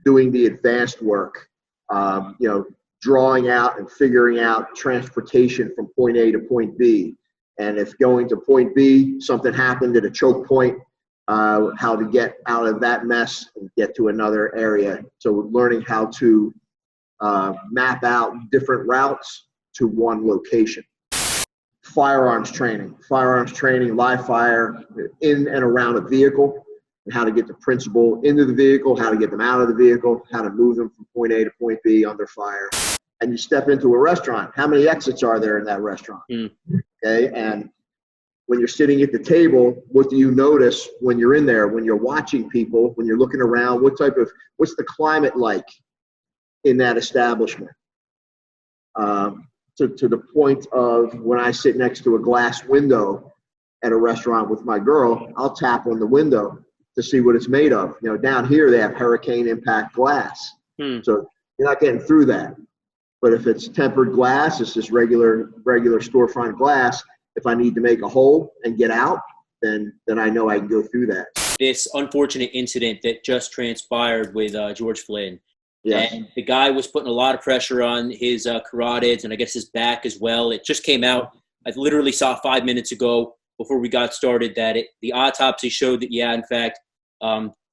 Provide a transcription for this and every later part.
doing the advanced work, drawing out and figuring out transportation from point A to point B. And if going to point B, something happened at a choke point, how to get out of that mess and get to another area. So learning how to map out different routes to one location. Firearms training, live fire in and around a vehicle, and how to get the principal into the vehicle, how to get them out of the vehicle, how to move them from point A to point B under fire. And you step into a restaurant. How many exits are there in that restaurant? Okay, and when you're sitting at the table, what do you notice when you're in there? When you're watching people, when you're looking around, what's the climate like in that establishment? To the point of when I sit next to a glass window at a restaurant with my girl, I'll tap on the window to see what it's made of. Down here they have hurricane impact glass, so you're not getting through that. But if it's tempered glass, it's just regular storefront glass. If I need to make a hole and get out, then I know I can go through that. This unfortunate incident that just transpired with George Flynn. Yes. And the guy was putting a lot of pressure on his carotids and I guess his back as well. It just came out. I literally saw 5 minutes ago before we got started that the autopsy showed that, in fact,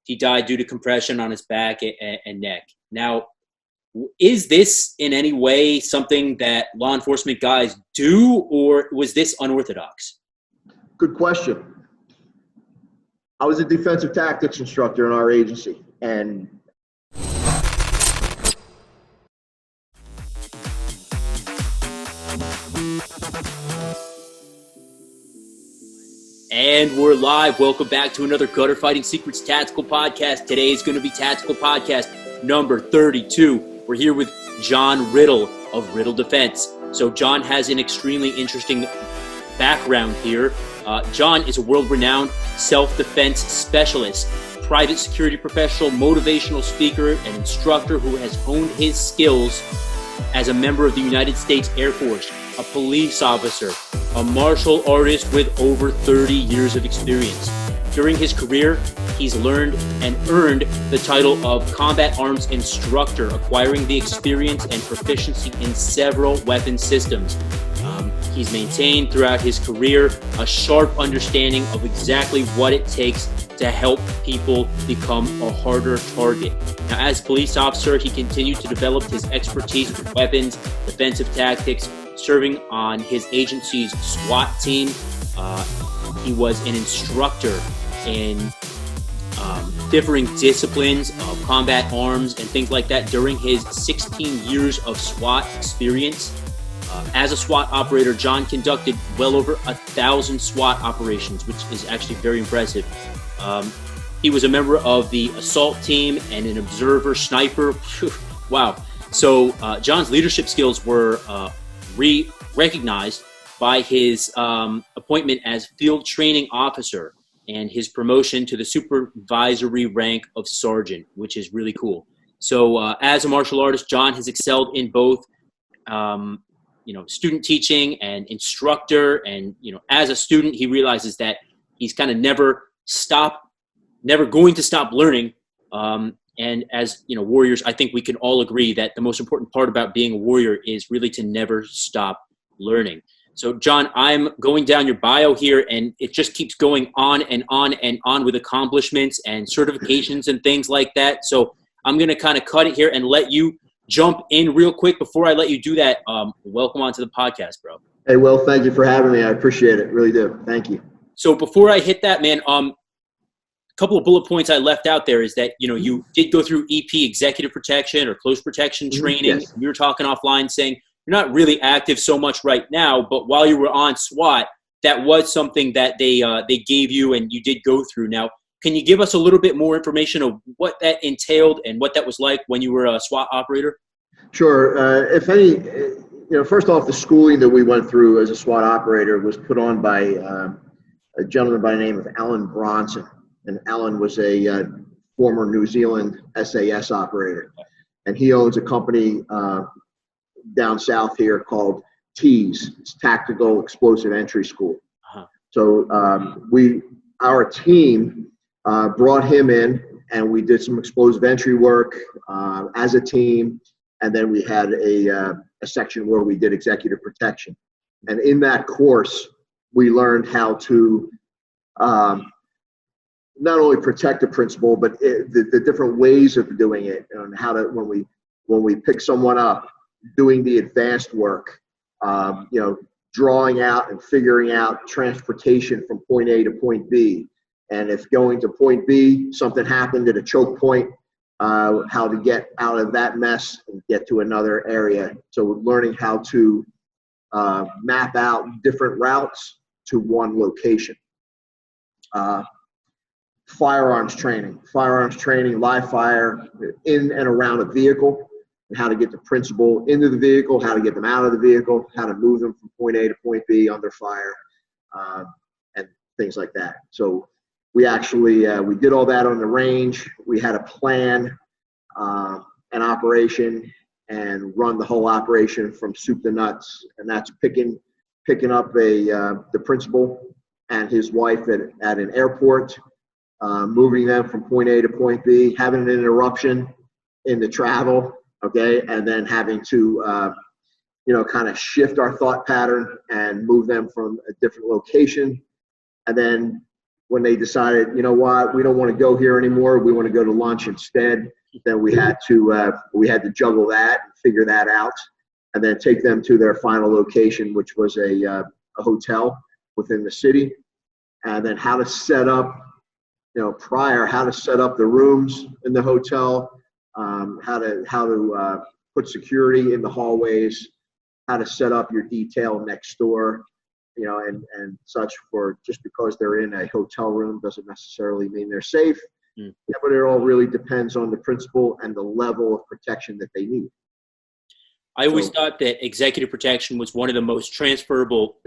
he died due to compression on his back and neck. Now, is this in any way something that law enforcement guys do, or was this unorthodox? Good question. I was a defensive tactics instructor in our agency, and we're live. Welcome back to another Gutter Fighting Secrets Tactical Podcast. Today is going to be Tactical Podcast number 32. We're here with John Riddle of Riddle Defense. So John has an extremely interesting background here. John is a world-renowned self-defense specialist, private security professional, motivational speaker, and instructor who has honed his skills as a member of the United States Air Force, a police officer, a martial artist with over 30 years of experience. During his career, he's learned and earned the title of Combat Arms Instructor, acquiring the experience and proficiency in several weapon systems. He's maintained throughout his career a sharp understanding of exactly what it takes to help people become a harder target. Now, as police officer, he continued to develop his expertise with weapons, defensive tactics, serving on his agency's SWAT team. He was an instructor in differing disciplines of combat arms and things like that during his 16 years of SWAT experience. As a SWAT operator, John conducted well over 1,000 SWAT operations, which is actually very impressive. He was a member of the assault team and an observer sniper. Wow. So John's leadership skills were recognized by his appointment as field training officer and his promotion to the supervisory rank of sergeant, which is really cool. So as a martial artist, John has excelled in both student teaching and instructor. And, as a student, he realizes that he's kind of never going to stop learning. And as, warriors, I think we can all agree that the most important part about being a warrior is really to never stop learning. So, John, I'm going down your bio here, and it just keeps going on and on and on with accomplishments and certifications and things like that. So I'm going to kind of cut it here and let you jump in real quick. Before I let you do that, welcome onto the podcast, bro. Hey, Will, thank you for having me. I appreciate it. Really do. Thank you. So before I hit that, man, a couple of bullet points I left out there is that, you did go through EP, executive protection or close protection training. Yes. We were talking offline saying you're not really active so much right now, but while you were on SWAT, that was something that they gave you and you did go through. Now, can you give us a little bit more information of what that entailed and what that was like when you were a SWAT operator? Sure. If any, first off, the schooling that we went through as a SWAT operator was put on by a gentleman by the name of Alan Bronson. And Alan was a former New Zealand SAS operator. And he owns a company down south here called TEAS. It's Tactical Explosive Entry School. Uh-huh. So our team brought him in and we did some explosive entry work as a team. And then we had a section where we did executive protection. And in that course, we learned how to not only protect the principal, but the different ways of doing it, and how to, when we pick someone up, doing the advanced work, drawing out and figuring out transportation from point A to point B. And if going to point B, something happened at a choke point, how to get out of that mess and get to another area. So learning how to map out different routes to one location. Firearms training, live fire in and around a vehicle, and how to get the principal into the vehicle, how to get them out of the vehicle, how to move them from point A to point B under fire, and things like that. So we actually, we did all that on the range. We had a plan, an operation, and run the whole operation from soup to nuts. And that's picking up the principal and his wife at an airport, moving them from point A to point B, having an interruption in the travel, okay, and then having to, kind of shift our thought pattern and move them from a different location. And then when they decided, you know what, we don't want to go here anymore, we want to go to lunch instead, then we had to juggle that and figure that out, and then take them to their final location, which was a hotel within the city, and then how to set up, how to set up the rooms in the hotel, how to put security in the hallways, how to set up your detail next door, and such. For just because they're in a hotel room doesn't necessarily mean they're safe. Yeah, but it all really depends on the principal and the level of protection that they need. I always thought that executive protection was one of the most transferable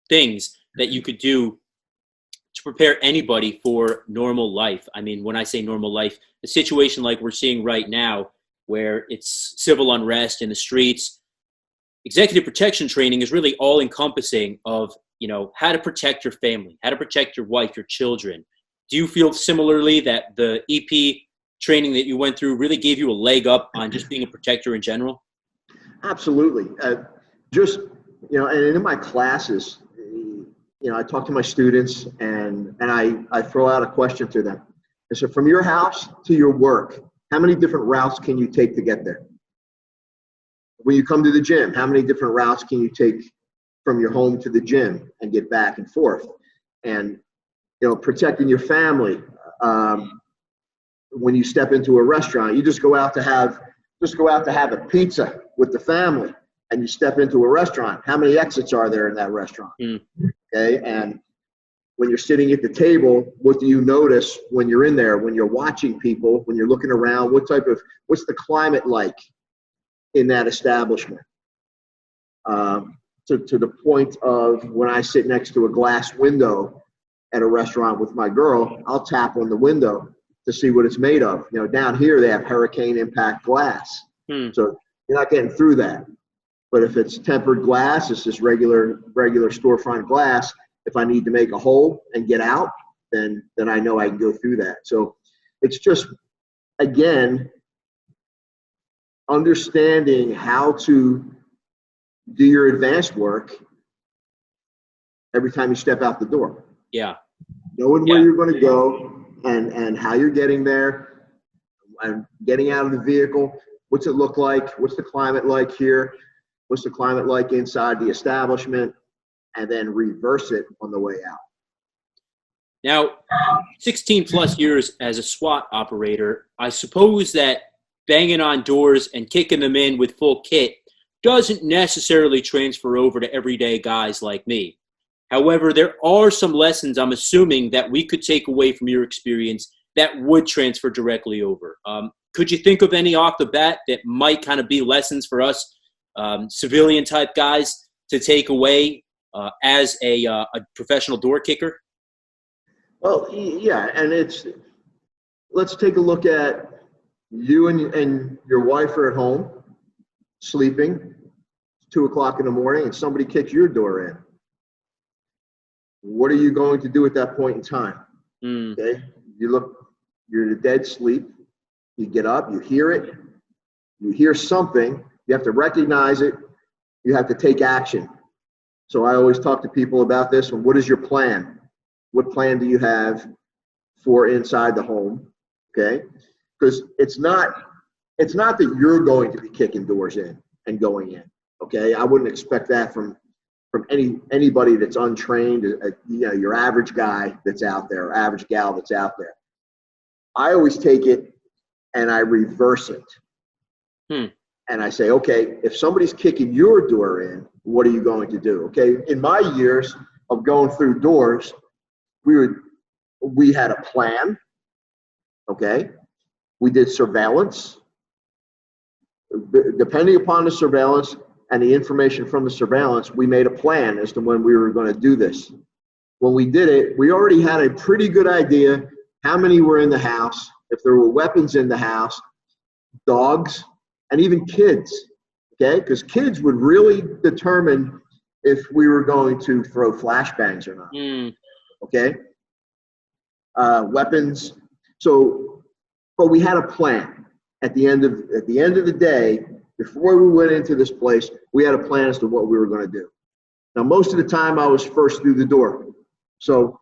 things that you could do to prepare anybody for normal life. I mean, when I say normal life, a situation like we're seeing right now, where it's civil unrest in the streets, executive protection training is really all encompassing of, how to protect your family, how to protect your wife, your children. Do you feel similarly that the EP training that you went through really gave you a leg up on just being a protector in general? Absolutely. And in my classes, I talk to my students and I throw out a question to them. I said, from your house to your work, how many different routes can you take to get there? When you come to the gym, how many different routes can you take from your home to the gym and get back and forth? And, protecting your family. When you step into a restaurant, you just go out to have a pizza with the family, and you step into a restaurant. How many exits are there in that restaurant? Okay, and when you're sitting at the table, what do you notice when you're in there? When you're watching people, when you're looking around, what's the climate like in that establishment? To the point of when I sit next to a glass window at a restaurant with my girl, I'll tap on the window to see what it's made of. Down here they have hurricane impact glass, so you're not getting through that. But if it's tempered glass, it's just regular storefront glass. If I need to make a hole and get out, then I know I can go through that. So it's just, again, understanding how to do your advanced work every time you step out the door. Yeah. Knowing where you're going to go and how you're getting there and getting out of the vehicle. What's it look like? What's the climate like here? What's the climate like inside the establishment? And then reverse it on the way out. Now, 16 plus years as a SWAT operator, I suppose that banging on doors and kicking them in with full kit doesn't necessarily transfer over to everyday guys like me. However, there are some lessons I'm assuming that we could take away from your experience that would transfer directly over. Could you think of any off the bat that might kind of be lessons for us civilian type guys to take away as a professional door kicker? Well, yeah, and let's take a look at you and your wife are at home sleeping. It's 2:00 in the morning and somebody kicks your door in. What are you going to do at that point in time? Okay, you look You're in a dead sleep. You get up, you hear it, you hear something, you have to recognize it, you have to take action. So I always talk to people about this. What is your plan? What plan do you have for inside the home? Okay? Because it's not that you're going to be kicking doors in and going in. Okay? I wouldn't expect that from anybody that's untrained, your average guy that's out there, average gal that's out there. I always take it and I reverse it. And I say, okay, if somebody's kicking your door in, what are you going to do? Okay, in my years of going through doors, we had a plan. Okay, we did surveillance. Depending upon the surveillance and the information from the surveillance, we made a plan as to when we were going to do this. When we did it, we already had a pretty good idea how many were in the house, if there were weapons in the house, dogs, and even kids, okay? Because kids would really determine if we were going to throw flashbangs or not, okay? Weapons. So, but we had a plan. At the end of the day, before we went into this place, we had a plan as to what we were going to do. Now, most of the time, I was first through the door. So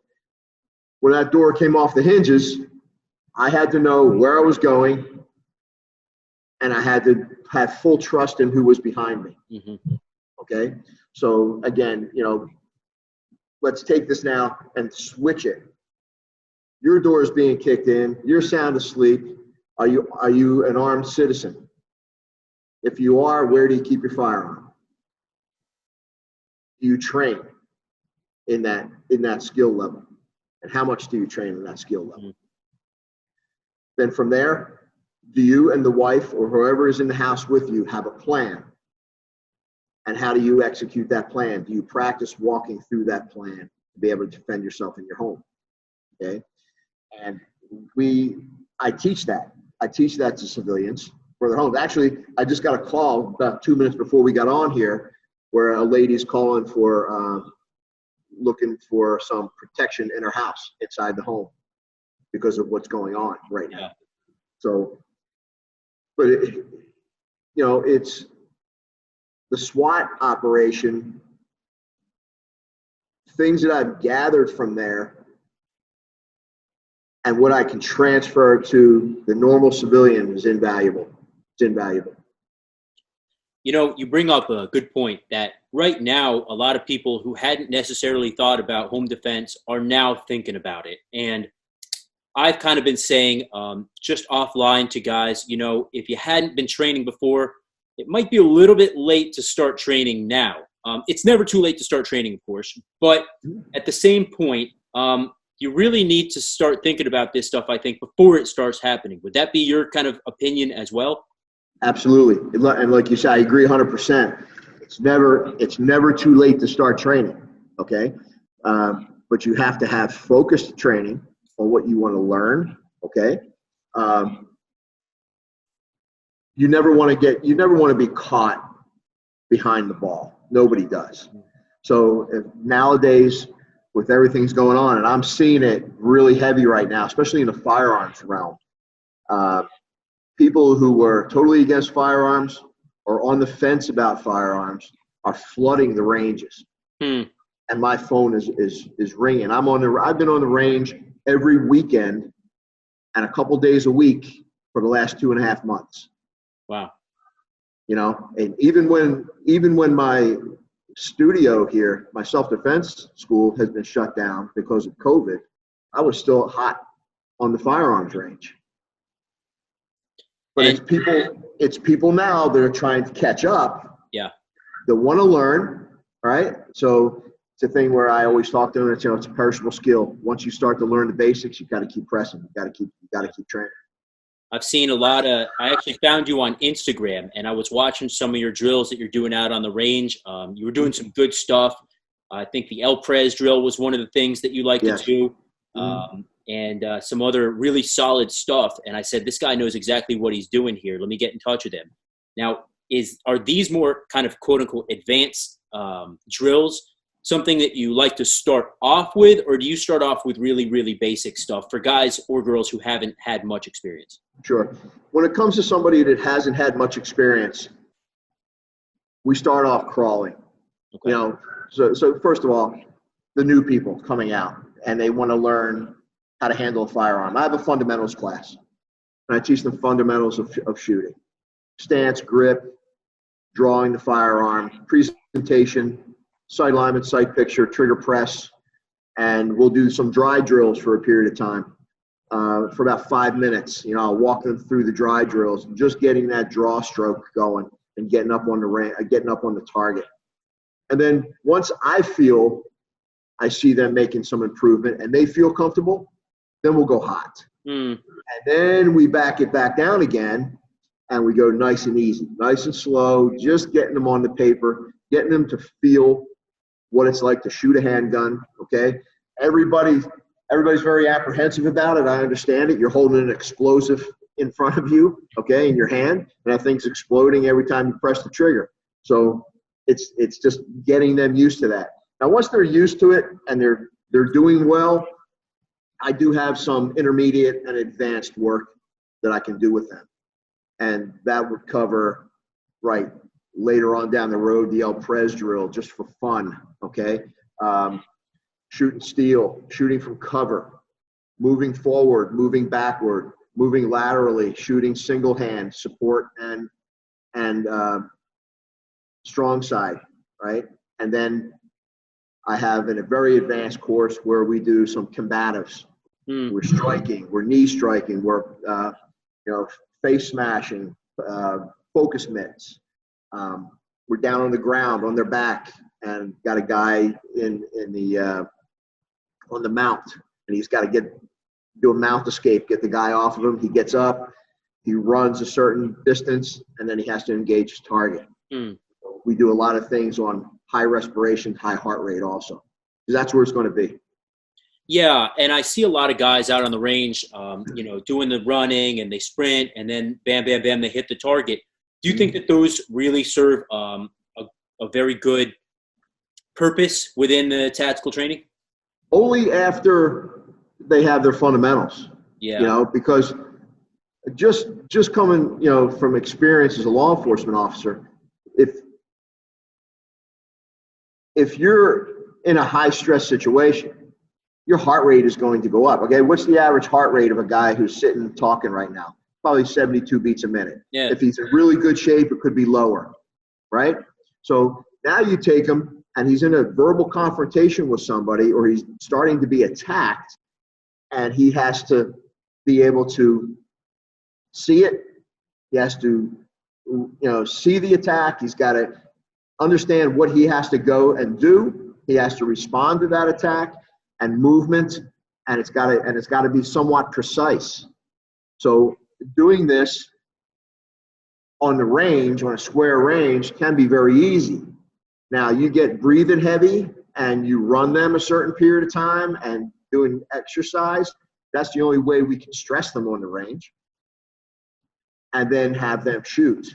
when that door came off the hinges, I had to know where I was going, and I had to have full trust in who was behind me. Okay? So again, let's take this now and switch it. Your door is being kicked in. You're sound asleep. Are you an armed citizen? If you are, where do you keep your firearm? Do you train in that skill level? And how much do you train in that skill level? Then from there, do you and the wife or whoever is in the house with you have a plan? And how do you execute that plan? Do you practice walking through that plan to be able to defend yourself in your home? Okay. And I teach that. I teach that to civilians for their homes. Actually, I just got a call about 2 minutes before we got on here where a lady's calling for looking for some protection in her house inside the home because of what's going on right now. So, but it's the SWAT operation, things that I've gathered from there and what I can transfer to the normal civilian is invaluable. It's invaluable. You bring up a good point that right now, a lot of people who hadn't necessarily thought about home defense are now thinking about it. And I've kind of been saying just offline to guys, if you hadn't been training before, it might be a little bit late to start training now. It's never too late to start training, of course. But at the same point, you really need to start thinking about this stuff, I think, before it starts happening. Would that be your kind of opinion as well? Absolutely. And like you said, I agree 100%. It's never too late to start training, okay? But you have to have focused training on what you want to learn, okay? You never want to be caught behind the ball. Nobody does. So nowadays, with everything's going on, and I'm seeing it really heavy right now, especially in the firearms realm, people who were totally against firearms or on the fence about firearms are flooding the ranges. And my phone is ringing. I've been on the range every weekend and a couple days a week for the last 2.5 months. Wow. And even when my studio here, my self-defense school has been shut down because of COVID, I was still hot on the firearms range. But it's people now that are trying to catch up. Yeah. That want to learn, right? So it's a thing where I always talk to them. It's a perishable skill. Once you start to learn the basics, you got to keep pressing. You got to keep training. I've seen I actually found you on Instagram, and I was watching some of your drills that you're doing out on the range. You were doing some good stuff. I think the El Prez drill was one of the things that you like to do. And some other really solid stuff. And I said, this guy knows exactly what he's doing here. Let me get in touch with him. Now, are these more kind of quote unquote advanced drills something that you like to start off with, or do you start off with really, really basic stuff for guys or girls who haven't had much experience? Sure. When it comes to somebody that hasn't had much experience, we start off crawling. Okay. So first of all, the new people coming out and they want to learn how to handle a firearm. I have a fundamentals class, and I teach them fundamentals of shooting. Stance, grip, drawing the firearm, presentation, sight alignment, sight picture, trigger press, and we'll do some dry drills for a period of time, for about 5 minutes. I'll walk them through the dry drills, just getting that draw stroke going and getting up on the target. And then once I see them making some improvement and they feel comfortable, then we'll go hot. And then we back it back down again, and we go nice and easy, nice and slow, just getting them on the paper, getting them to feel what it's like to shoot a handgun, okay? Everybody's very apprehensive about it. I understand it. You're holding an explosive in front of you, okay, in your hand, and that thing's exploding every time you press the trigger. So it's just getting them used to that. Now, once they're used to it and they're doing well, I do have some intermediate and advanced work that I can do with them. And that would cover, later on down the road, the El Prez drill, just for fun, okay? Shooting steel, shooting from cover, moving forward, moving backward, moving laterally, shooting single hand, support and strong side, right? And then I have a very advanced course where we do some combatives. We're striking, we're knee striking, we're face smashing, focus mitts. We're down on the ground on their back and got a guy on the mount, and he's got to do a mount escape, get the guy off of him. He gets up, he runs a certain distance, and then he has to engage his target. We do a lot of things on high respiration, high heart rate also, because that's where it's going to be. Yeah, and I see a lot of guys out on the range, doing the running, and they sprint, and then bam, bam, bam, they hit the target. Do you think that those really serve a very good purpose within the tactical training? Only after they have their fundamentals. Yeah. Because just coming, from experience as a law enforcement officer, if you're in a high stress situation, your heart rate is going to go up. Okay, what's the average heart rate of a guy who's sitting talking right now? Probably 72 beats a minute. Yeah. If he's in really good shape, it could be lower, right? So now you take him and he's in a verbal confrontation with somebody, or he's starting to be attacked, and he has to be able to see it. He has to, see the attack. He's got to understand what he has to go and do. He has to respond to that attack and movement, and it's got to be somewhat precise. So doing this on the range, on a square range, can be very easy. Now, you get breathing heavy and you run them a certain period of time and doing exercise. That's the only way we can stress them on the range. And then have them shoot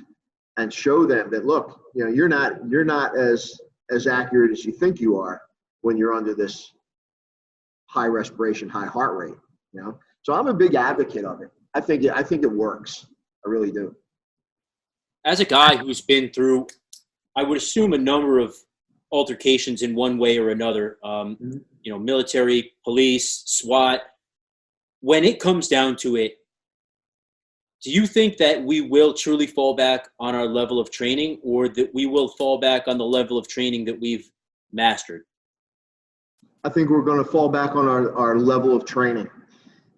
and show them that, look, you're not as accurate as you think you are when you're under this high respiration, high heart rate. So I'm a big advocate of it. I think it works. I really do. As a guy who's been through, I would assume, a number of altercations in one way or another, military, police, SWAT, when it comes down to it, do you think that we will truly fall back on our level of training, or that we will fall back on the level of training that we've mastered? I think we're going to fall back on our level of training.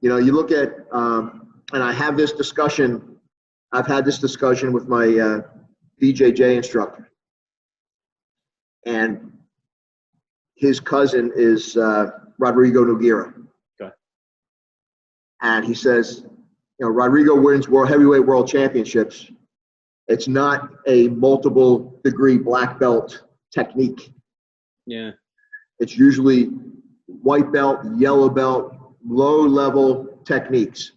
You look at, and I have this discussion, I've had this discussion with my BJJ instructor. And his cousin is Rodrigo Nogueira. Okay. And he says, Rodrigo wins heavyweight world championships. It's not a multiple degree black belt technique. Yeah. It's usually white belt, yellow belt, low level techniques.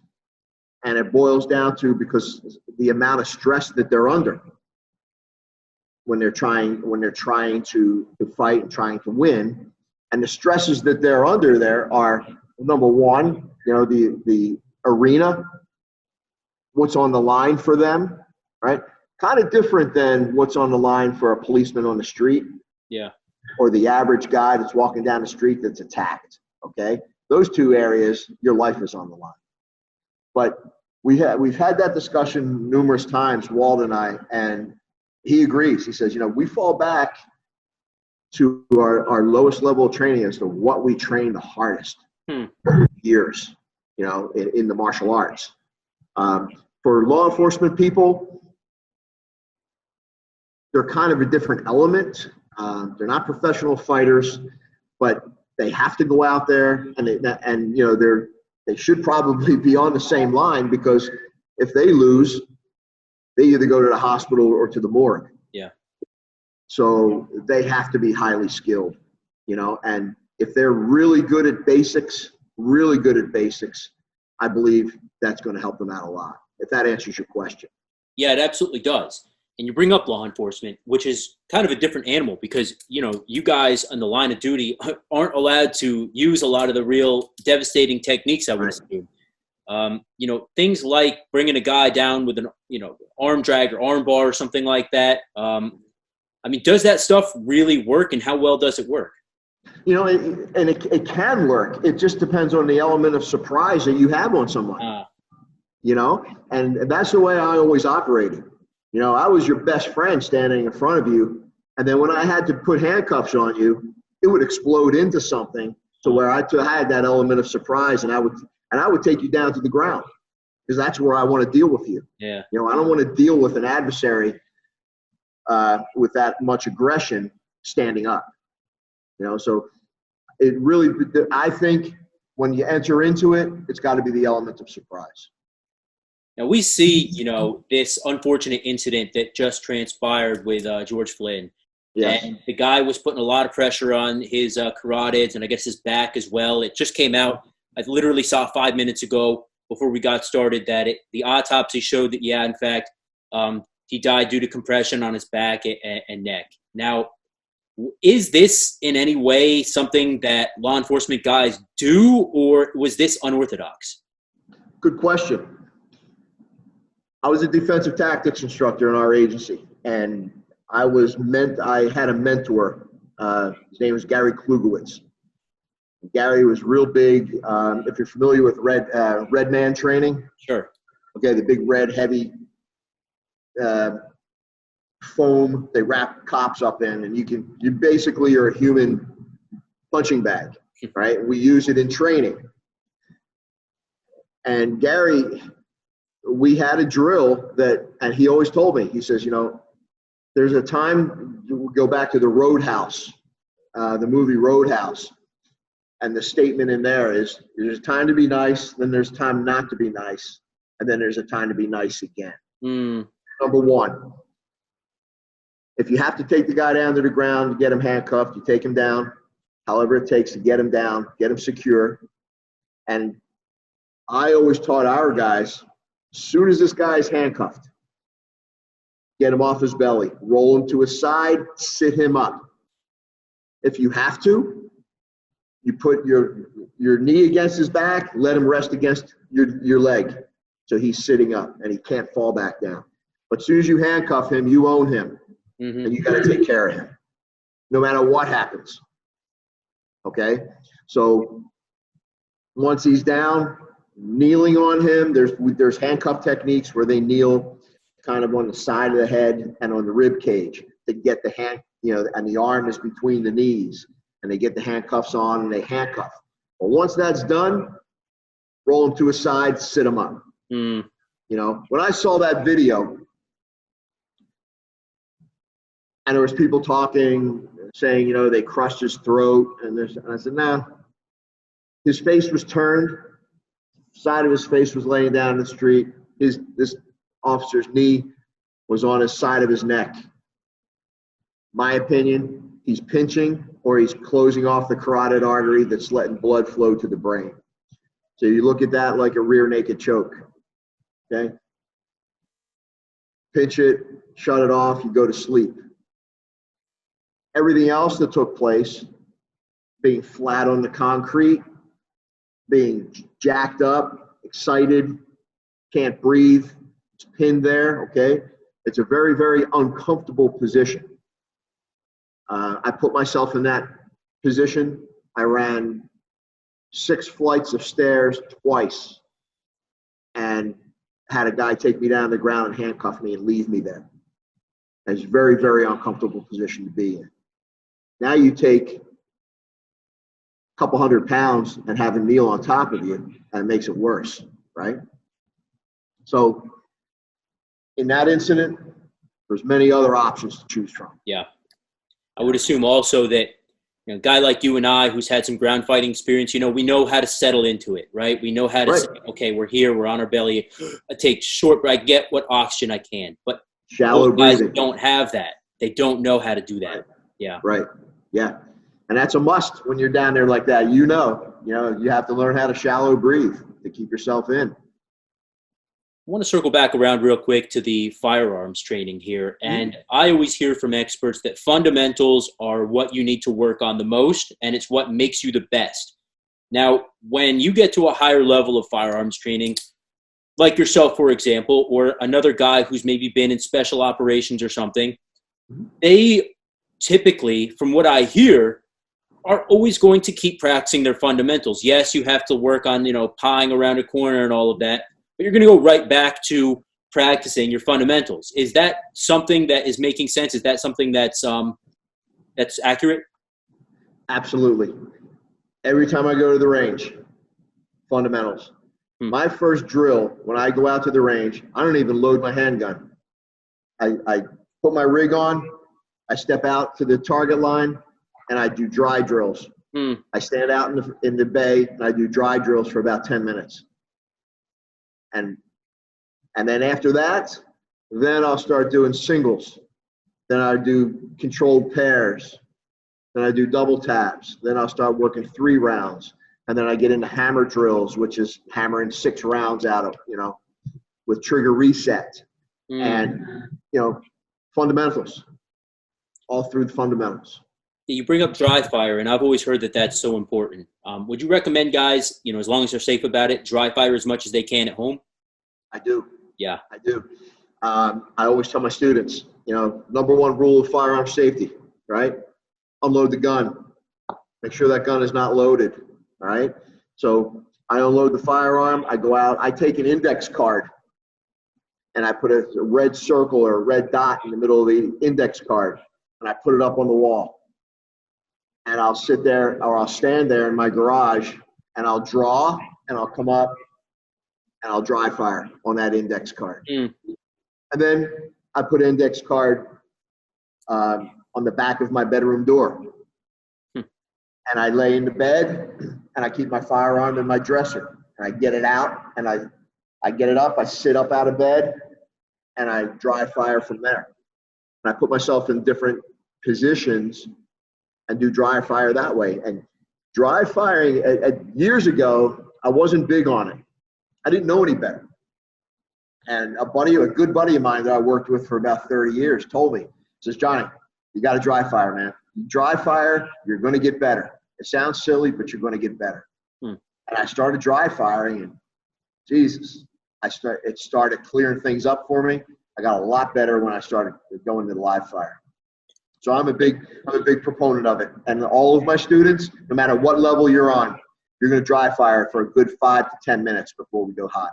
And it boils down to because the amount of stress that they're under. when they're trying to fight and trying to win. And the stresses that they're under there are, number one, the arena, what's on the line for them, right? Kind of different than what's on the line for a policeman on the street. Yeah. Or the average guy that's walking down the street that's attacked, okay? Those two areas, your life is on the line. But we've had that discussion numerous times, Walt and I, and he agrees. He says, we fall back to our lowest level of training as to what we train the hardest for years, in the martial arts. For law enforcement people, they're kind of a different element. They're not professional fighters, but they have to go out there, and they should probably be on the same line, because if they lose, they either go to the hospital or to the morgue. Yeah. So they have to be highly skilled, and if they're really good at basics, I believe that's going to help them out a lot, if that answers your question. Yeah, it absolutely does. And you bring up law enforcement, which is kind of a different animal, because, you guys on the line of duty aren't allowed to use a lot of the real devastating techniques, I would assume. Things like bringing a guy down with an, arm drag or arm bar or something like that. Does that stuff really work, and how well does it work? It can work. It just depends on the element of surprise that you have on someone, and that's the way I always operated. I was your best friend standing in front of you, and then when I had to put handcuffs on you, it would explode into something to where I had that element of surprise, and I would take you down to the ground, because that's where I want to deal with you. Yeah. I don't want to deal with an adversary with that much aggression standing up. So it really, I think when you enter into it, it's got to be the element of surprise. Now, we see, this unfortunate incident that just transpired with George Flynn. Yes. And the guy was putting a lot of pressure on his carotids and I guess his back as well. It just came out. I literally saw 5 minutes ago before we got started that the autopsy showed that, in fact, he died due to compression on his back and neck. Now, is this in any way something that law enforcement guys do, or was this unorthodox? Good question. I was a defensive tactics instructor in our agency, and I had a mentor. His name was Gary Klugowitz. Gary was real big. If you're familiar with red man training. Sure. Okay, the big red heavy foam they wrap cops up in, and you basically are a human punching bag, right? We use it in training. And Gary, we had a drill and he always told me, he says, there's a time, we'll go back to the Roadhouse, the movie Roadhouse. And the statement in there is, there's a time to be nice, then there's time not to be nice, and then there's a time to be nice again. Number one, if you have to take the guy down to the ground to get him handcuffed, you take him down, however it takes to get him down, get him secure. And I always taught our guys, as soon as this guy is handcuffed, get him off his belly, roll him to his side, sit him up. If you have to, you put your knee against his back, let him rest against your leg, so he's sitting up and he can't fall back down. But as soon as you handcuff him, you own him, and you got to take care of him, no matter what happens. Okay? So once he's down, kneeling on him, there's handcuff techniques where they kneel kind of on the side of the head and on the rib cage to get the hand, and the arm is between the knees, and they get the handcuffs on and they handcuff. But once that's done, roll him to his side, sit him up. When I saw that video, and there was people talking, saying, they crushed his throat, and I said, no. His face was turned, side of his face was laying down in the street. This officer's knee was on his side of his neck. My opinion, he's pinching or he's closing off the carotid artery that's letting blood flow to the brain. So you look at that like a rear naked choke. Okay? Pinch it, shut it off, you go to sleep. everything else that took place, being flat on the concrete, being jacked up, excited, can't breathe, it's pinned there, okay? It's a very, very uncomfortable position. I put myself in that position. I ran 6 flights of stairs twice and had a guy take me down to the ground and handcuff me and leave me there. It's a very, very uncomfortable position to be in. Now you take a couple 100 pounds and have a kneel on top of you, and it makes it worse, right? So in that incident, there's many other options to choose from. Yeah. I would assume also that a guy like you and I, who's had some ground fighting experience, we know how to settle into it, right? We know how to say, okay, we're here, we're on our belly. I take short, but I get what oxygen I can. But shallow breathing. Guys don't have that. They don't know how to do that. Right. Yeah. Right. Yeah. And that's a must when you're down there like that. You have to learn how to shallow breathe to keep yourself in. I want to circle back around real quick to the firearms training here. And I always hear from experts that fundamentals are what you need to work on the most, and it's what makes you the best. Now, when you get to a higher level of firearms training, like yourself, for example, or another guy who's maybe been in special operations or something, they typically, from what I hear, are always going to keep practicing their fundamentals. Yes, you have to work on, pieing around a corner and all of that, but you're going to go right back to practicing your fundamentals. Is that something that is making sense? Is that something that's accurate? Absolutely. Every time I go to the range, fundamentals. My first drill, when I go out to the range, I don't even load my handgun. I put my rig on, I step out to the target line, and I do dry drills. I stand out in the bay, and I do dry drills for about 10 minutes. And then after that, then I'll start doing singles. Then I do controlled pairs. Then I do double taps. Then I'll start working 3 rounds. And then I get into hammer drills, which is hammering 6 rounds out of, with trigger reset. And, fundamentals, all through the fundamentals. You bring up dry fire, and I've always heard that that's so important. Would you recommend guys, as long as they're safe about it, dry fire as much as they can at home? I do. Yeah. I do. I always tell my students, number 1 rule of firearm safety, right? Unload the gun. Make sure that gun is not loaded, all right? So I unload the firearm. I go out. I take an index card, and I put a red circle or a red dot in the middle of the index card, and I put it up on the wall. And I'll sit there, or I'll stand there in my garage, and I'll draw, and I'll come up, and I'll dry fire on that index card. And then I put an index card on the back of my bedroom door. And I lay in the bed, and I keep my firearm in my dresser. And I get it out, and I get it up, I sit up out of bed, and I dry fire from there. And I put myself in different positions and do dry fire that way. And dry firing, years ago, I wasn't big on it. I didn't know any better. And a good buddy of mine that I worked with for about 30 years told me, says, Johnny, you got to dry fire, man. You dry fire, you're going to get better. It sounds silly, but you're going to get better. And I started dry firing, and Jesus, it started clearing things up for me. I got a lot better when I started going to the live fire. So I'm a big proponent of it. And all of my students, no matter what level you're on, you're going to dry fire for a good 5 to 10 minutes before we go hot.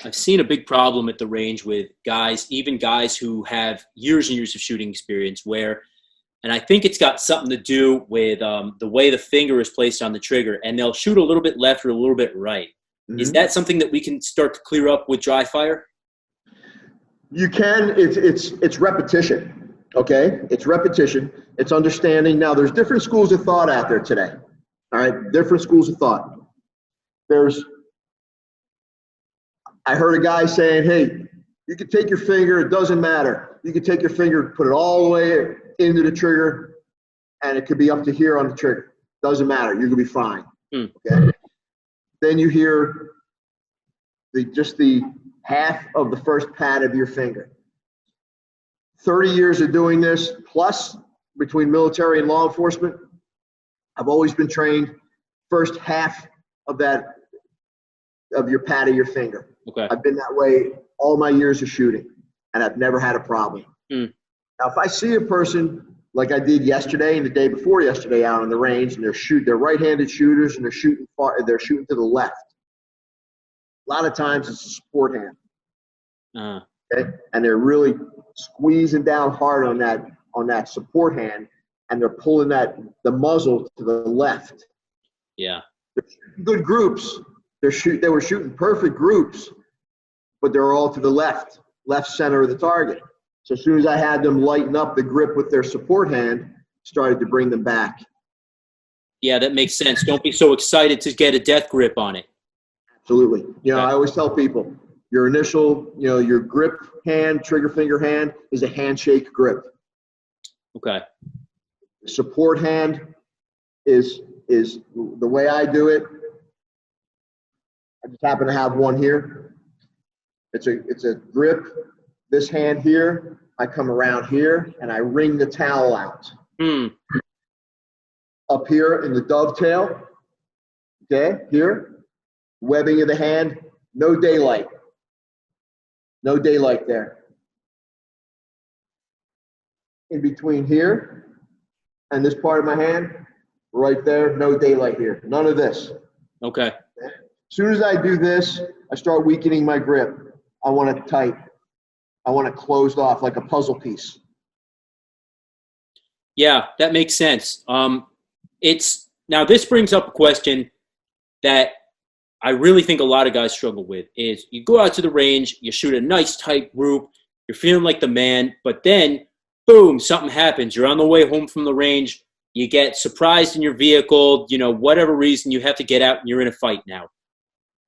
I've seen a big problem at the range with guys, even guys who have years and years of shooting experience and I think it's got something to do with the way the finger is placed on the trigger, and they'll shoot a little bit left or a little bit right. Is that something that we can start to clear up with dry fire? You can. It's repetition. Okay, it's repetition. It's understanding. Now, there's different schools of thought out there today. All right, different schools of thought. I heard a guy saying, hey, you can take your finger, it doesn't matter. You can take your finger, put it all the way into the trigger, and it could be up to here on the trigger. Doesn't matter, you're gonna be fine. Okay. Then you hear just the half of the first pad of your finger. 30 years of doing this, plus between military and law enforcement, I've always been trained first half of your pad of your finger. Okay. I've been that way all my years of shooting, and I've never had a problem. Mm. Now, if I see a person like I did yesterday and the day before yesterday out on the range, and they're right-handed shooters and they're shooting to the left. A lot of times it's a support hand. Okay? And they're really squeezing down hard on that support hand, and they're pulling the muzzle to the left. Yeah. They're shooting good groups. They were shooting perfect groups, but they're all to the left center of the target. So as soon as I had them lighten up the grip with their support hand, started to bring them back. Yeah, that makes sense. Don't be so excited to get a death grip on it. Absolutely. I always tell people, your initial, your grip hand, trigger finger hand is a handshake grip. Okay. Support hand is the way I do it. I just happen to have one here. It's a grip. This hand here, I come around here and I wring the towel out. Up here in the dovetail, okay, here, webbing of the hand, no daylight. No daylight there. In between here and this part of my hand, right there, no daylight here. None of this. Okay. As soon as I do this, I start weakening my grip. I want it tight. I want it closed off like a puzzle piece. Yeah, that makes sense. Now this brings up a question that I really think a lot of guys struggle with is you go out to the range, you shoot a nice tight group, you're feeling like the man, but then boom, something happens. You're on the way home from the range, you get surprised in your vehicle, whatever reason, you have to get out and you're in a fight now.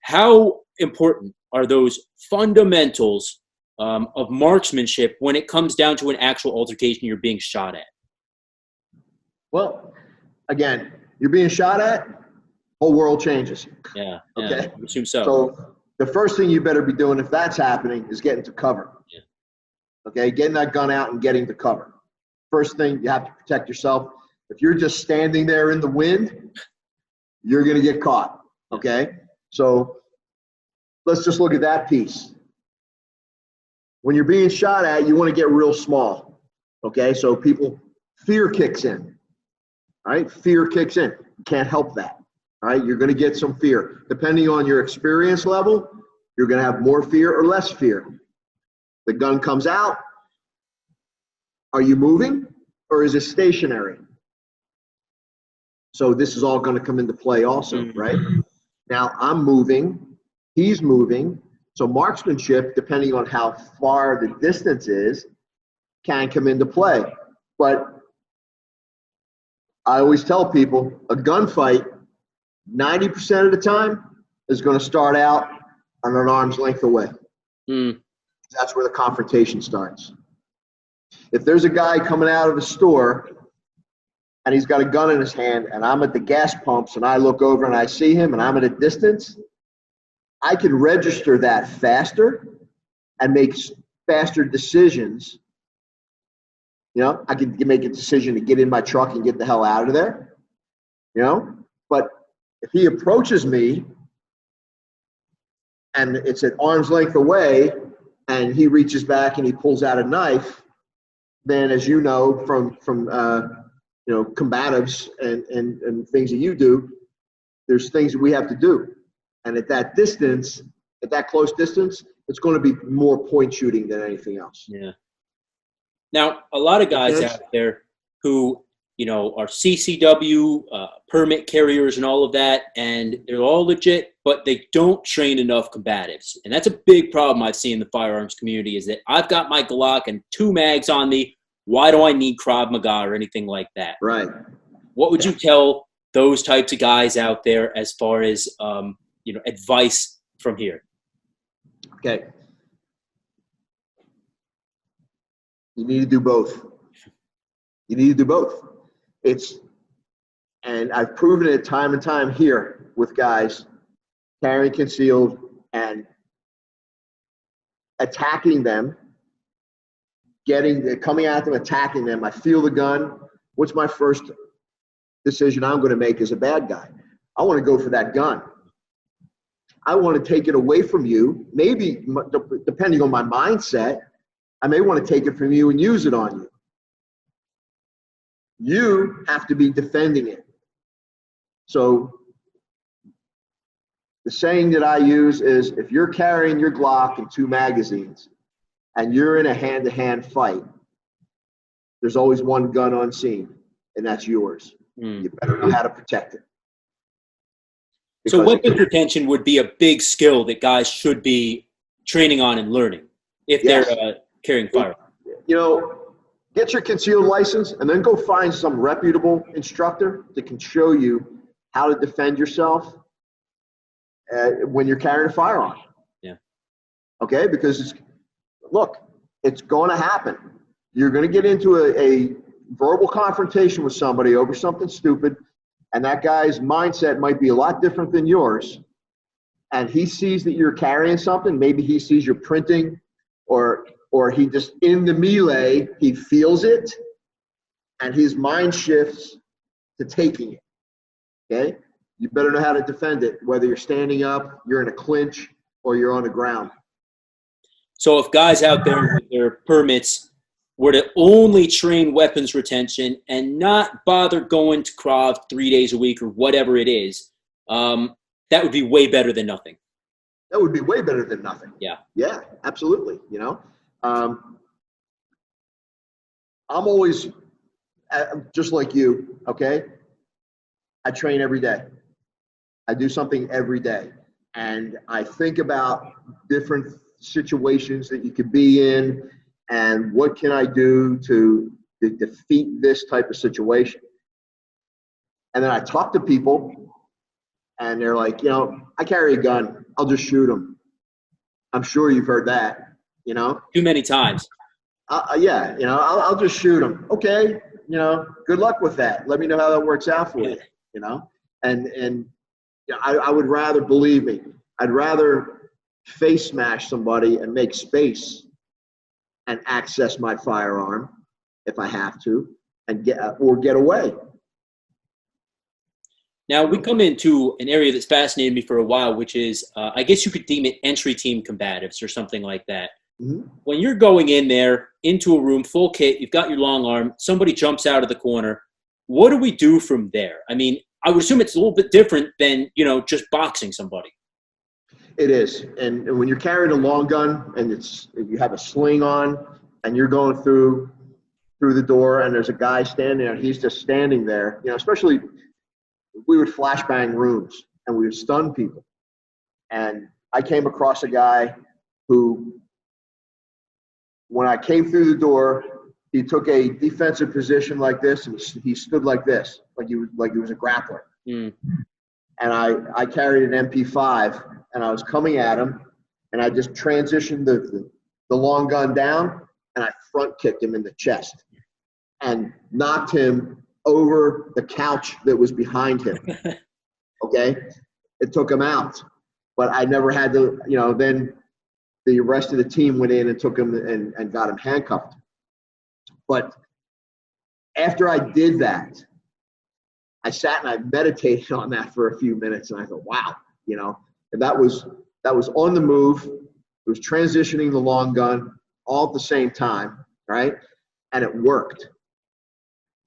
How important are those fundamentals of marksmanship when it comes down to an actual altercation you're being shot at? Well, again, you're being shot at, whole world changes. Yeah. Okay. I assume so. So the first thing you better be doing if that's happening is getting to cover. Yeah. Okay, getting that gun out and getting to cover. First thing, you have to protect yourself. If you're just standing there in the wind, you're going to get caught. Okay, so let's just look at that piece. When you're being shot at, you want to get real small. Okay, so fear kicks in. All right, fear kicks in. You can't help that. All right, you're going to get some fear. Depending on your experience level, you're going to have more fear or less fear. The gun comes out. Are you moving or is it stationary? So this is all going to come into play also, right? Now I'm moving, he's moving. So marksmanship, depending on how far the distance is, can come into play. But I always tell people a gunfight, 90% of the time is going to start out on an arm's length away. That's where the confrontation starts. If there's a guy coming out of a store and he's got a gun in his hand and I'm at the gas pumps and I look over and I see him and I'm at a distance, I can register that faster and make faster decisions. I can make a decision to get in my truck and get the hell out of there. But if he approaches me and it's at arm's length away and he reaches back and he pulls out a knife, then as you know from combatives and things that you do, there's things that we have to do. And at that distance, at that close distance, it's going to be more point shooting than anything else. Yeah. Now, a lot of guys out there who, are CCW, permit carriers and all of that, and they're all legit, but they don't train enough combatives. And that's a big problem I've seen in the firearms community is that I've got my Glock and 2 mags on me. Why do I need Krav Maga or anything like that? Right. What would you tell those types of guys out there as far as, advice from here? Okay. You need to do both. And I've proven it time and time here with guys carrying concealed and attacking them, coming at them, attacking them. I feel the gun. what's my first decision I'm going to make as a bad guy? I want to go for that gun. I want to take it away from you. Maybe, depending on my mindset, I may want to take it from you and use it on you. You have to be defending it. So the saying that I use is, if you're carrying your Glock and 2 magazines and you're in a hand-to-hand fight, there's always one gun unseen, and that's yours. You better know how to protect it. So weapons retention would be a big skill that guys should be training on and learning if they're carrying firearms. You know, get your concealed license and then go find some reputable instructor that can show you how to defend yourself when you're carrying a firearm. Yeah. Okay? Because, look, it's going to happen. You're going to get into a verbal confrontation with somebody over something stupid, and that guy's mindset might be a lot different than yours, and he sees that you're carrying something. Maybe he sees you're printing, or he just, in the melee, he feels it, and his mind shifts to taking it. Okay? You better know how to defend it, whether you're standing up, you're in a clinch, or you're on the ground. So if guys out there with their permits were to only train weapons retention and not bother going to Krav 3 days a week or whatever it is, that would be way better than nothing. That would be way better than nothing. Yeah. Yeah, absolutely. You know, I'm always just like you. Okay. I train every day. I do something every day. And I think about different situations that you could be in and what can I do to defeat this type of situation. And then I talk to people and they're like, you know, I carry a gun. I'll just shoot them. I'm sure you've heard that, you know. Too many times. Yeah, you know, I'll just shoot them. Okay, you know, good luck with that. Let me know how that works out for you, you know. And yeah, I would rather, believe me, I'd rather face smash somebody and make space and access my firearm if I have to, and get away. Now, we come into an area that's fascinated me for a while, which is, I guess you could deem it entry team combatives or something like that. Mm-hmm. When you're going in there into a room, full kit, you've got your long arm, somebody jumps out of the corner. What do we do from there? I mean, I would assume it's a little bit different than, you know, just boxing somebody. It is. And when you're carrying a long gun and you have a sling on and you're going through the door and there's a guy standing there, he's just standing there, you know, especially we would flashbang rooms and we would stun people. And I came across a guy who, when I came through the door, he took a defensive position like this and he stood like this, like he was a grappler. Mm. And I carried an MP5 and I was coming at him and I just transitioned the long gun down and I front kicked him in the chest and knocked him over the couch that was behind him. Okay? It took him out. But I never had to, you know, then the rest of the team went in and took him and got him handcuffed. But after I did that, I sat and I meditated on that for a few minutes and I thought, wow, you know, and that was on the move. It was transitioning the long gun all at the same time, right? And it worked.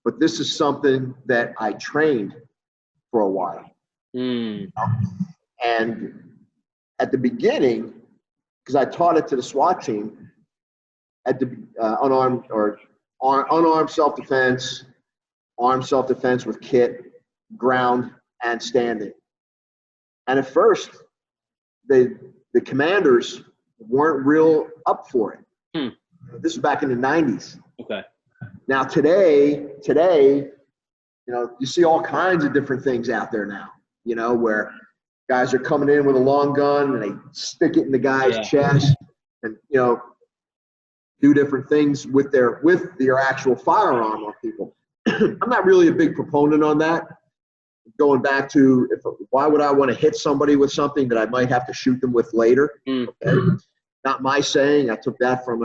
But this is something that I trained for a while. Mm. And at the beginning, because I taught it to the SWAT team, at the unarmed self-defense, armed self-defense with kit, ground, and standing. And at first, the commanders weren't real up for it. This is back in the 90s. Okay. Now today, you know, you see all kinds of different things out there now, you know, where guys are coming in with a long gun and they stick it in the guy's chest and, you know, do different things with their actual firearm on people. I'm not really a big proponent on that. Going back to, why would I want to hit somebody with something that I might have to shoot them with later? Okay? Not my saying. I took that from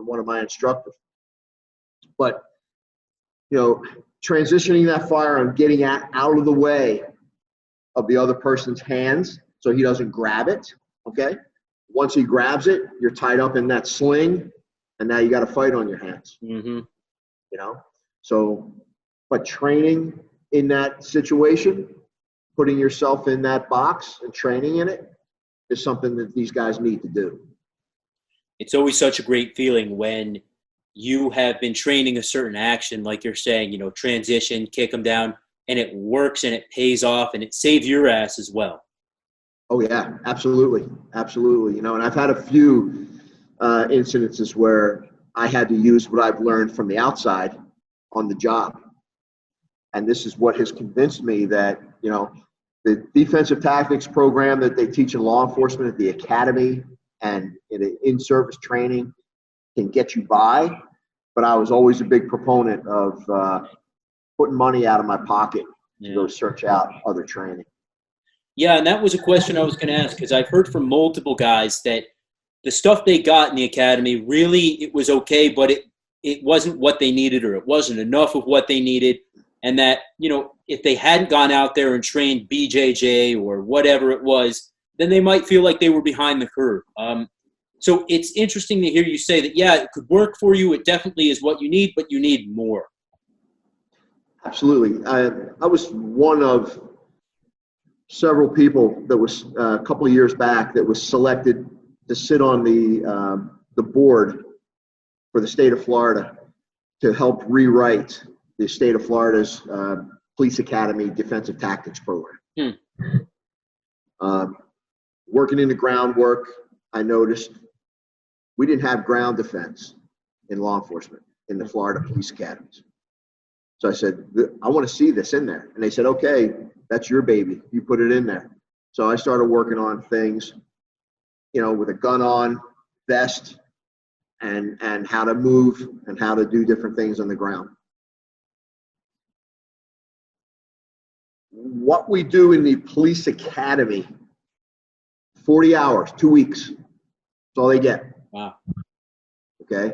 one of my instructors. But transitioning that firearm, getting out of the way of the other person's hands so he doesn't grab it, okay? Once he grabs it, you're tied up in that sling, and now you got a fight on your hands, So, but training in that situation, putting yourself in that box and training in it is something that these guys need to do. It's always such a great feeling when you have been training a certain action, like you're saying, transition, kick them down, and it works and it pays off and it saves your ass as well. Oh, yeah, absolutely. Absolutely. And I've had a few incidences where I had to use what I've learned from the outside on the job. And this is what has convinced me that, the defensive tactics program that they teach in law enforcement at the academy and in-service training can get you by. But I was always a big proponent of putting money out of my pocket to go search out other training. Yeah, and that was a question I was going to ask, because I've heard from multiple guys that the stuff they got in the academy, really, it was okay, but it wasn't what they needed, or it wasn't enough of what they needed. And that, if they hadn't gone out there and trained BJJ or whatever it was, then they might feel like they were behind the curve. So it's interesting to hear you say that, yeah, it could work for you. It definitely is what you need, but you need more. Absolutely. I was one of several people that was a couple of years back that was selected to sit on the board for the state of Florida to help rewrite the state of Florida's police academy defensive tactics program. Working in the groundwork, I noticed we didn't have ground defense in law enforcement in the Florida police academies. So I said, I want to see this in there. And they said, okay, that's your baby. You put it in there. So I started working on things, with a gun on, vest, and how to move and how to do different things on the ground. What we do in the police academy, 40 hours, 2 weeks. That's all they get. Wow. Okay.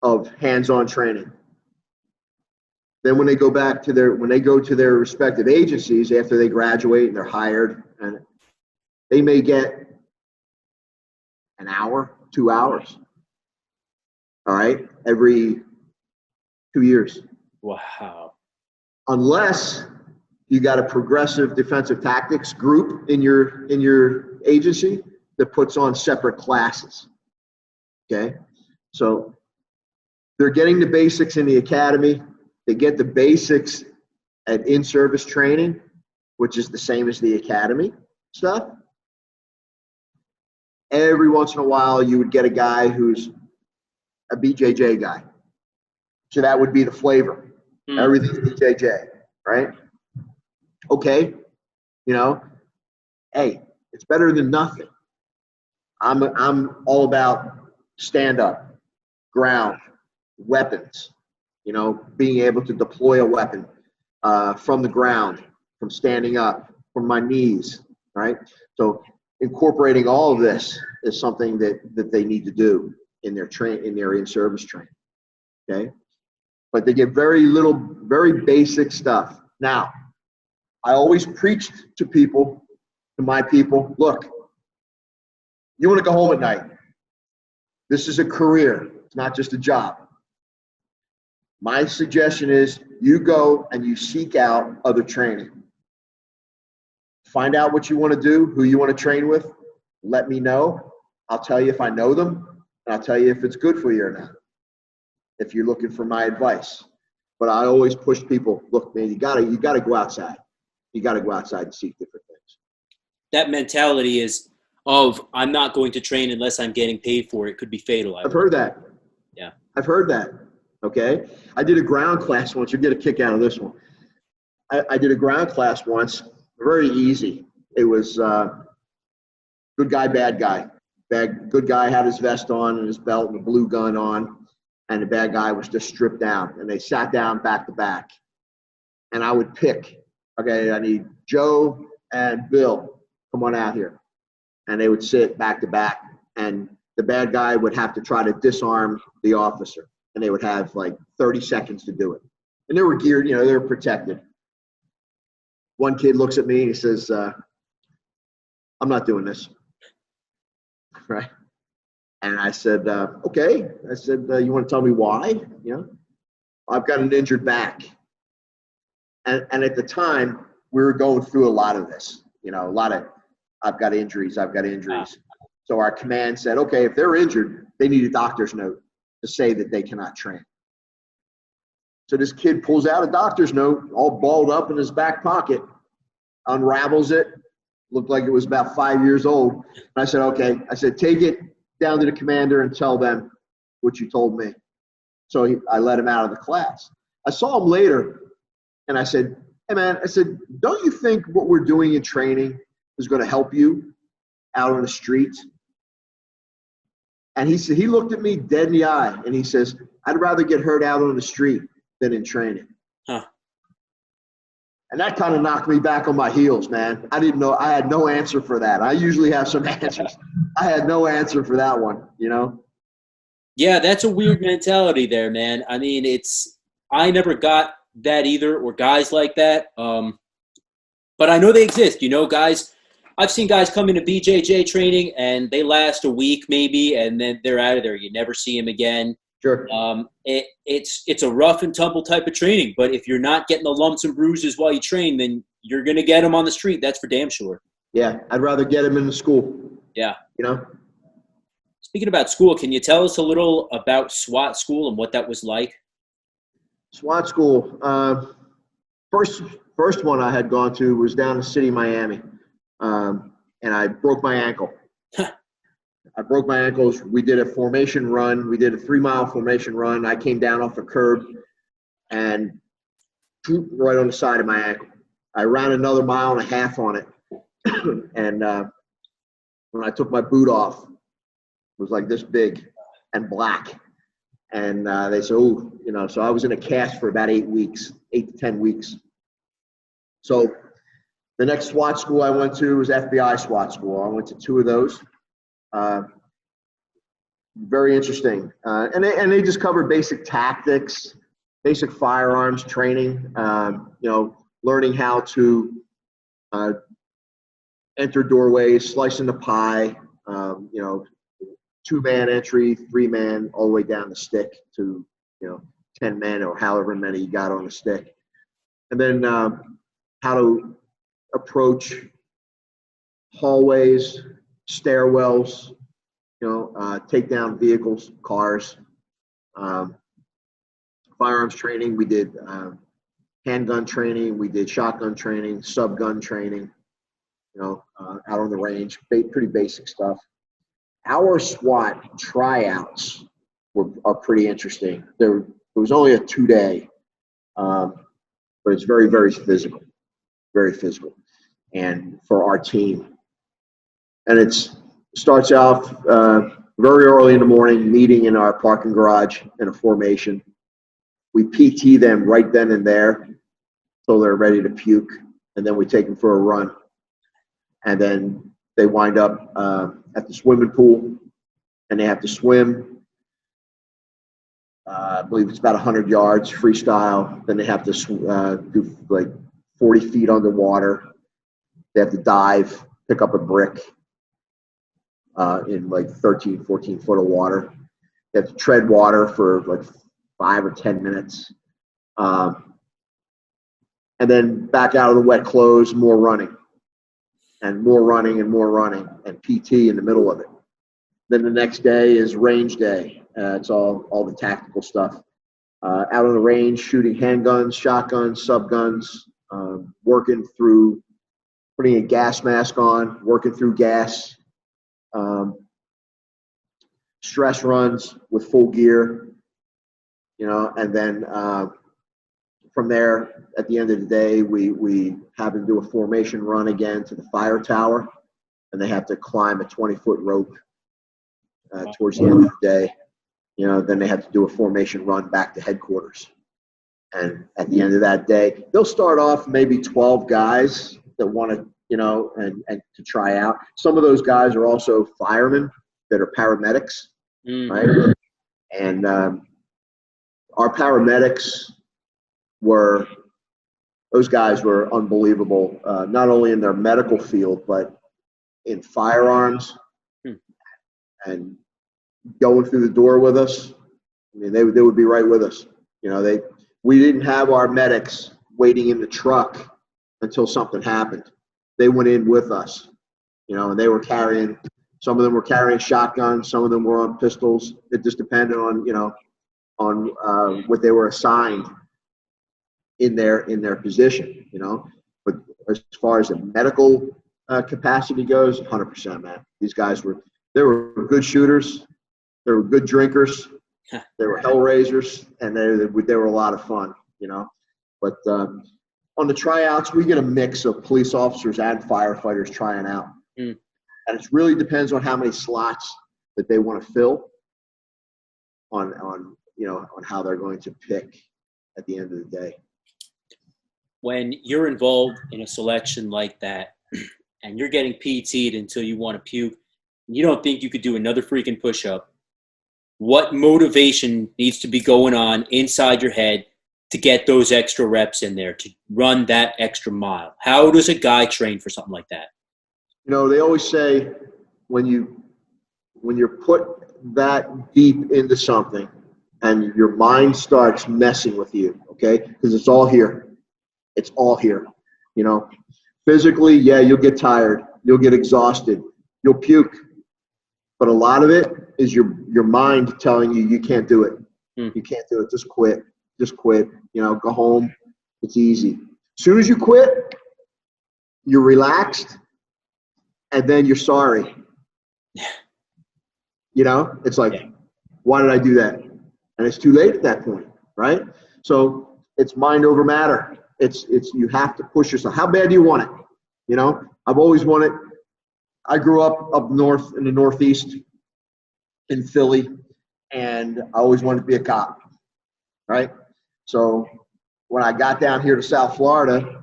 Of hands-on training. Then when they go to their respective agencies after they graduate and they're hired, and they may get an hour, 2 hours. All right. Every 2 years. Wow. Unless you got a progressive defensive tactics group in your agency that puts on separate classes. Okay. So they're getting the basics in the academy. They get the basics at in-service training, which is the same as the academy stuff. Every once in a while, you would get a guy who's a BJJ guy. So that would be the flavor. Everything's BJJ, right? Okay, hey, it's better than nothing. I'm all about stand-up, ground, weapons, being able to deploy a weapon from the ground, from standing up, from my knees, right? So incorporating all of this is something that they need to do in their in-service training, okay? But they get very basic stuff. Now, I always preached to my people, look, you want to go home at night. This is a career. It's not just a job. My suggestion is you go and you seek out other training. Find out what you want to do, who you want to train with. Let me know. I'll tell you if I know them, and I'll tell you if it's good for you or not, if you're looking for my advice. But I always push people, look, man, you gotta go outside. You got to go outside and seek different things. That mentality is of, I'm not going to train unless I'm getting paid for it, could be fatal. I've heard that. Yeah. I've heard that. Okay. I did a ground class once. You'll get a kick out of this one. I did a ground class once. Very easy. It was good guy, bad guy. Good guy had his vest on and his belt and a blue gun on. And the bad guy was just stripped down. And they sat down back to back. And I would pick. Okay, I need Joe and Bill. Come on out here. And they would sit back to back, and the bad guy would have to try to disarm the officer. and they would have like 30 seconds to do it. And they were geared, they were protected. One kid looks at me and he says, I'm not doing this. Right? And I said, okay. I said, you want to tell me why? I've got an injured back. And at the time, we were going through a lot of this, I've got injuries. So our command said, okay, if they're injured, they need a doctor's note to say that they cannot train. So this kid pulls out a doctor's note, all balled up in his back pocket, unravels it, looked like it was about 5 years old. And I said, okay. I said, take it down to the commander and tell them what you told me. So I let him out of the class. I saw him later, and I said, hey, man, I said, don't you think what we're doing in training is going to help you out on the street? And he looked at me dead in the eye, and he says, I'd rather get hurt out on the street than in training. Huh. And that kind of knocked me back on my heels, man. I didn't know. I had no answer for that. I usually have some answers. I had no answer for that one, Yeah, that's a weird mentality there, man. I mean, I never got that either, or guys like that. But I know they exist. Guys, I've seen guys come into BJJ training and they last a week maybe, and then they're out of there. You never see them again. Sure. It's a rough and tumble type of training, but if you're not getting the lumps and bruises while you train, then you're going to get them on the street. That's for damn sure. Yeah, I'd rather get them in the school. Yeah. Speaking about school, can you tell us a little about SWAT school and what that was like? SWAT school. First one I had gone to was down in the city of Miami, and I broke my ankle. I broke my ankles. We did a formation run. We did a 3-mile formation run. I came down off a curb and drooped right on the side of my ankle. I ran another 1.5 miles on it. And when I took my boot off, it was like this big and black. And they said, so I was in a cast for about 8 to 10 weeks. So the next SWAT school I went to was FBI SWAT school. I went to 2 of those. Very interesting. And they just covered basic tactics, basic firearms training, learning how to enter doorways, slicing the pie, 2-man entry, 3-man, all the way down the stick to, 10 men or however many you got on the stick. And then how to approach hallways, stairwells, take down vehicles, cars, firearms training. We did handgun training. We did shotgun training, subgun training, out on the range, pretty basic stuff. Our SWAT tryouts are pretty interesting. There was only a 2-day, but it's very, very physical, and for our team. And it starts off very early in the morning, meeting in our parking garage in a formation. We PT them right then and there until they're ready to puke, and then we take them for a run. And then they wind up at the swimming pool, and they have to swim. I believe it's about 100 yards freestyle. Then they have to do like 40 feet underwater. They have to dive, pick up a brick in like 13, 14 foot of water. They have to tread water for like 5 or 10 minutes. And then back out of the wet clothes, more running. And more running and more running, and PT in the middle of it. Then the next day is range day. It's all the tactical stuff. Out on the range, shooting handguns, shotguns, subguns, working through, putting a gas mask on, working through gas, stress runs with full gear, and then from there, at the end of the day, we have them do a formation run again to the fire tower, and they have to climb a 20-foot rope towards the end of the day. Then they have to do a formation run back to headquarters. And at the end of that day, they'll start off maybe 12 guys that want to, and to try out. Some of those guys are also firemen that are paramedics, right? And Our paramedics those guys were unbelievable, not only in their medical field, but in firearms and going through the door with us. I mean, they would be right with us. We didn't have our medics waiting in the truck until something happened. They went in with us, and they were some of them were carrying shotguns, some of them were on pistols. It just depended on, what they were assigned in their position, But as far as the medical capacity goes, 100%, man. These guys they were good shooters, they were good drinkers, they were hell raisers, and they were a lot of fun, But on the tryouts, we get a mix of police officers and firefighters trying out. And it really depends on how many slots that they want to fill on how they're going to pick at the end of the day. When you're involved in a selection like that and you're getting PT'd until you want to puke and you don't think you could do another freaking push-up, what motivation needs to be going on inside your head to get those extra reps in there, to run that extra mile? How does a guy train for something like that? They always say when you're put that deep into something and your mind starts messing with you, okay? Because it's all here. It's all here. Physically, yeah, you'll get tired. You'll get exhausted. You'll puke. But a lot of it is your mind telling you can't do it. You can't do it. Just quit. Just quit. Go home. It's easy. As soon as you quit, you're relaxed, and then you're sorry. It's like, why did I do that? And it's too late at that point, right? So it's mind over matter. It's you have to push yourself. How bad do you want it? I've always wanted. I grew up north in the Northeast in Philly, and I always wanted to be a cop, right? So when I got down here to South Florida,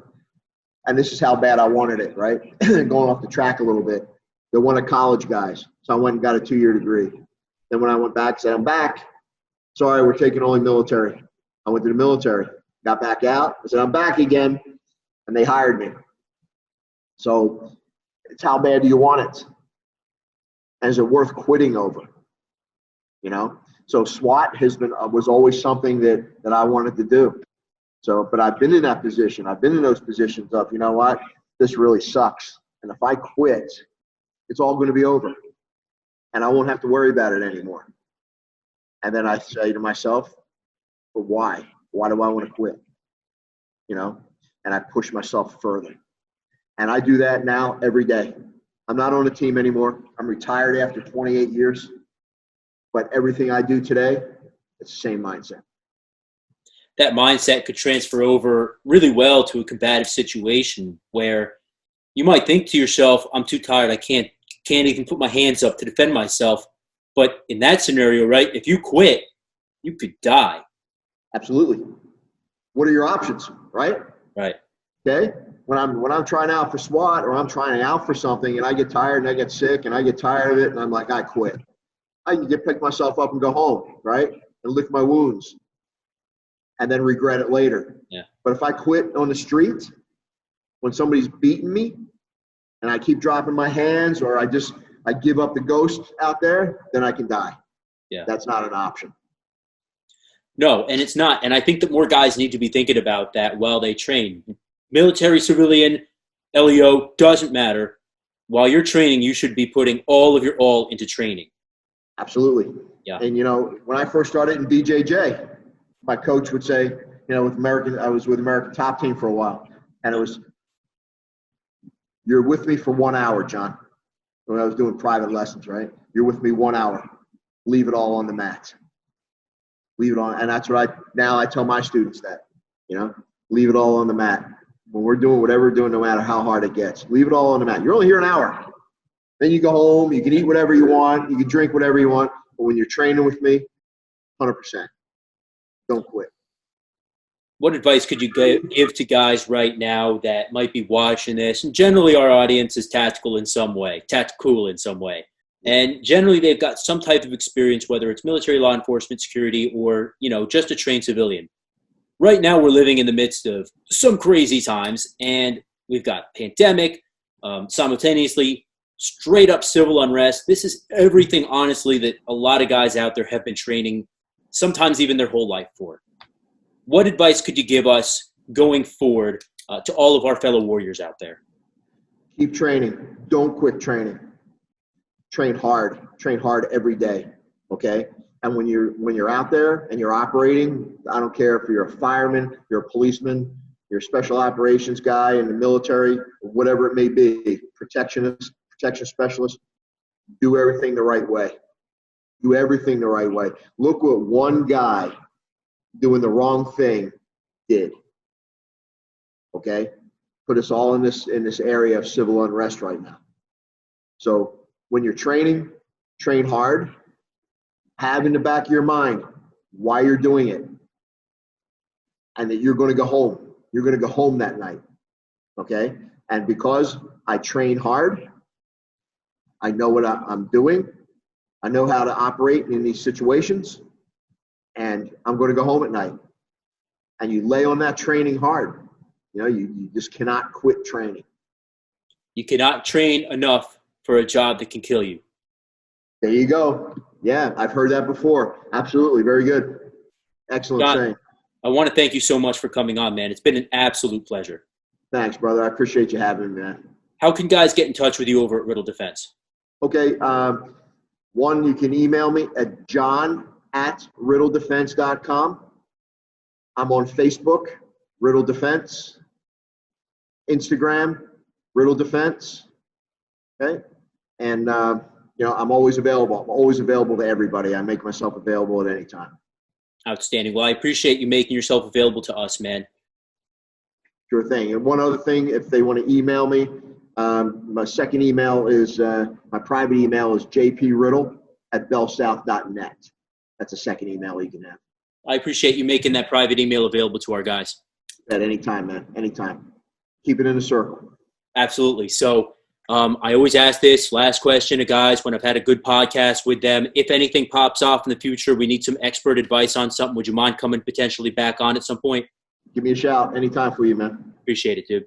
and this is how bad I wanted it, right? Going off the track a little bit, they wanted college guys. So I went and got a 2-year degree. Then when I went back, said, I'm back. Sorry, we're taking only military. I went to the military, got back out. I said, I'm back again. And they hired me. So it's how bad do you want it? And is it worth quitting over? So SWAT was always something that I wanted to do. So, but I've been in that position. I've been in those positions of, you know what, this really sucks. And if I quit, it's all going to be over. And I won't have to worry about it anymore. And then I say to myself, but why? Why do I want to quit? And I push myself further. And I do that now every day. I'm not on a team anymore. I'm retired after 28 years. But everything I do today, it's the same mindset. That mindset could transfer over really well to a combative situation where you might think to yourself, I'm too tired. I can't even put my hands up to defend myself. But in that scenario, right, if you quit, you could die. Absolutely. What are your options, right? Right. Okay. When I'm trying out for SWAT or I'm trying out for something and I get tired and I get sick and I get tired of it and I'm like, I quit. I can pick myself up and go home, right? And lick my wounds and then regret it later. Yeah. But if I quit on the street when somebody's beating me and I keep dropping my hands or I give up the ghost out there, then I can die. Yeah. That's not an option. No, and it's not. And I think that more guys need to be thinking about that while they train. Military, civilian, LEO, doesn't matter. While you're training, you should be putting all of your all into training. Absolutely. Yeah. And, when I first started in BJJ, my coach would say, I was with American Top Team for a while. And it was, you're with me for 1 hour, John. When I was doing private lessons, right? You're with me 1 hour. Leave it all on the mat. Leave it on. And that's what I tell my students that, leave it all on the mat. When we're doing whatever we're doing, no matter how hard it gets, leave it all on the mat. You're only here an hour. Then you go home, you can eat whatever you want, you can drink whatever you want. But when you're training with me, 100%. Don't quit. What advice could you give to guys right now that might be watching this? And generally our audience is tactical in some way. And generally, they've got some type of experience, whether it's military, law enforcement, security, or, just a trained civilian. Right now, we're living in the midst of some crazy times, and we've got pandemic, simultaneously, straight up civil unrest. This is everything, honestly, that a lot of guys out there have been training, sometimes even their whole life for. What advice could you give us going forward to all of our fellow warriors out there? Keep training. Don't quit training. Train hard every day. Okay. And when you're out there and you're operating, I don't care if you're a fireman, you're a policeman, you're a special operations guy in the military, whatever it may be, protection specialist, do everything the right way. Do everything the right way. Look what one guy doing the wrong thing did. Okay? Put us all in this area of civil unrest right now. So when you're training, train hard. Have in the back of your mind why you're doing it, and that you're going to go home. You're going to go home that night. Okay? And because I train hard, I know what I'm doing. I know how to operate in these situations, and I'm going to go home at night. And you lay on that training hard. You just cannot quit training. You cannot train enough for a job that can kill you. There you go. Yeah, I've heard that before. Absolutely. Very good. Excellent John, saying. I want to thank you so much for coming on, man. It's been an absolute pleasure. Thanks, brother. I appreciate you having me, man. How can guys get in touch with you over at Riddle Defense? Okay. One, you can email me at john@riddledefense.com. I'm on Facebook, Riddle Defense. Instagram, Riddle Defense. Okay. And, I'm always available. I'm always available to everybody. I make myself available at any time. Outstanding. Well, I appreciate you making yourself available to us, man. Sure thing. And one other thing, if they want to email me, my second email is, my private email is jpriddle@bellsouth.net. That's a second email you can have. I appreciate you making that private email available to our guys. At any time, man. Anytime. Keep it in a circle. Absolutely. So I always ask this last question to guys when I've had a good podcast with them. If anything pops off in the future, we need some expert advice on something. Would you mind coming potentially back on at some point? Give me a shout. Anytime for you, man. Appreciate it, dude.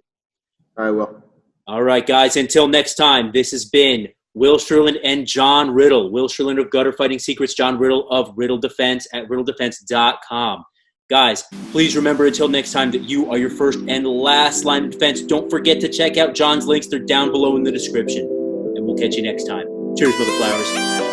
All right, well. All right, guys. Until next time, this has been Will Sherlin and John Riddle. Will Sherlin of Gutter Fighting Secrets, John Riddle of Riddle Defense at riddledefense.com. Guys, please remember until next time that you are your first and last line of defense. Don't forget to check out John's links. They're down below in the description. And we'll catch you next time. Cheers, Mother Flowers.